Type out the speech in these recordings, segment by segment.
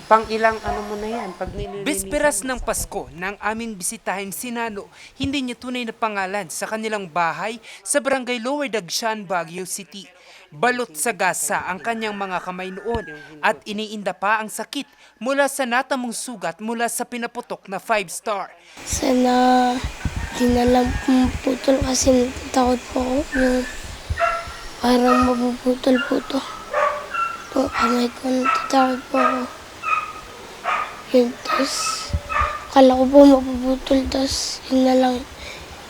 Pang ilang ano mo na yan, pag nililinisan. Bisperas ng Pasko nang aming bisitahin si Nano, hindi niya tunay na pangalan sa kanilang bahay sa barangay Lower Dagshan, Baguio City. Balot sa gasa ang kanyang mga kamay noon at iniinda pa ang sakit mula sa natamong sugat mula sa pinaputok na 5-star. Sana di na lang pumuputol kasi takot po ako yung parang mapuputol po to. Po, kamay ko natatakot po ako. Yun, tapos akala ko po mapuputol, tapos yun na lang,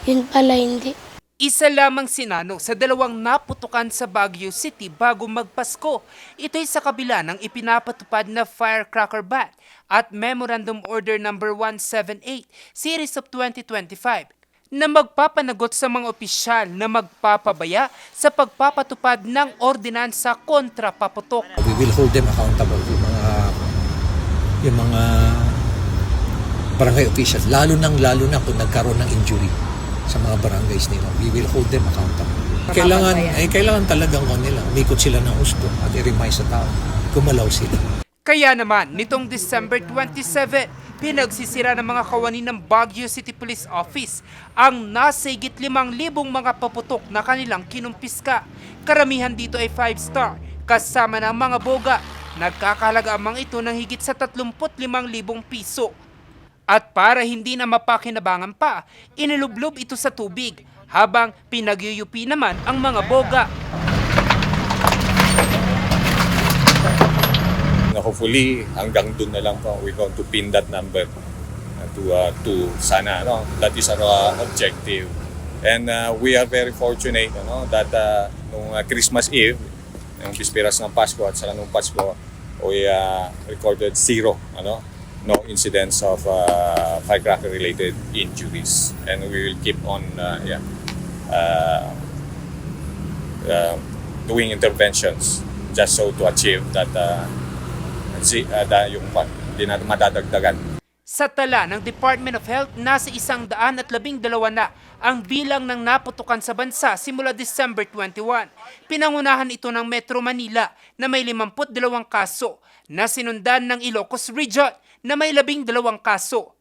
yun pala hindi. Isa lamang si Nano sa dalawang naputukan sa Baguio City bago magpasko. Ito'y sa kabila ng ipinapatupad na firecracker ban at Memorandum Order No. 178 Series of 2025 na magpapanagot sa mga opisyal na magpapabaya sa pagpapatupad ng ordinansa kontra paputok. We will hold them accountable, yung mga barangay officials, lalo na kung nagkaroon ng injury sa mga barangays nila. We will hold them accountable. Kailangan talagang nila, umikot sila ng husto at i-remind sa tao, gumalaw sila. Kaya naman, nitong December 27, pinagsisira ng mga kawani ng Baguio City Police Office ang nasa higit 5,000 mga paputok na kanilang kinumpiska. Karamihan dito ay 5-star, kasama ng mga boga. Nagkakahalaga ang mga ito ng higit sa 35,000 piso. At para hindi na mapakinabangan pa, inilublob ito sa tubig habang pinagyuyupi naman ang mga boga. Hopefully, hanggang doon na lang po, we're going to pin that number to sana. That is our objective. And we are very fortunate that nung Christmas Eve, yung bisperas ng Pasko at saka nung Pasko, we recorded 0, no incidents of firecracker-related injuries. And we will keep on doing interventions just so to achieve that yung hindi natin madadagdagan. Sa tala ng Department of Health, nasa 112 na ang bilang ng naputukan sa bansa simula December 21. Pinangunahan ito ng Metro Manila na may 52 kaso, na sinundan ng Ilocos Region na may 12 kaso.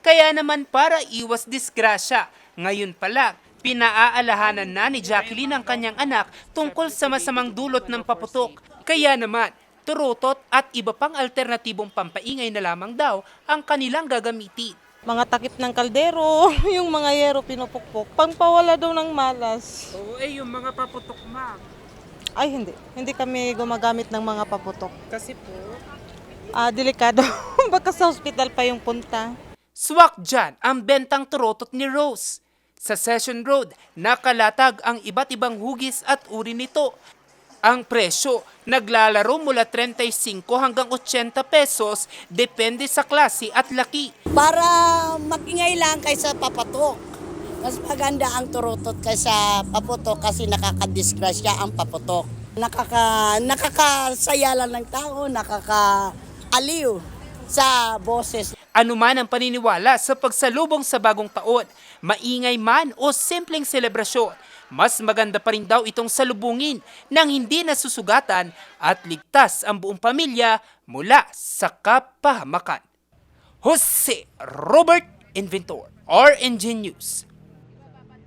Kaya naman para iwas disgrasya, ngayon pa lang, pinaaalahanan na ni Jacqueline ang kanyang anak tungkol sa masamang dulot ng paputok. Kaya naman, turutot at iba pang alternatibong pampaingay na lamang daw ang kanilang gagamitin. Mga takip ng kaldero, yung mga yero pinupukpok, pangpawala daw ng malas. Oo, yung mga paputok, ma'am. Ay hindi, hindi kami gumagamit ng mga paputok. Kasi po, Delikado, baka sa hospital pa yung punta. swak dyan ang bentang turotot ni Rose. Sa Session Road, nakalatag ang iba't ibang hugis at uri nito. Ang presyo, naglalaro mula 35 hanggang 80 pesos, depende sa klase at laki. Para magingay lang kaysa papatok. Mas maganda ang turutot kaysa paputok kasi nakakadisgrasya ang paputok. Nakakasaya lang ng tao, nakakaaliw sa boses. Ano man ang paniniwala sa pagsalubong sa bagong taon, maingay man o simpleng selebrasyon, mas maganda pa rin daw itong salubungin nang hindi nasusugatan at ligtas ang buong pamilya mula sa kapahamakan. Jose Robert Inventor, RNG News.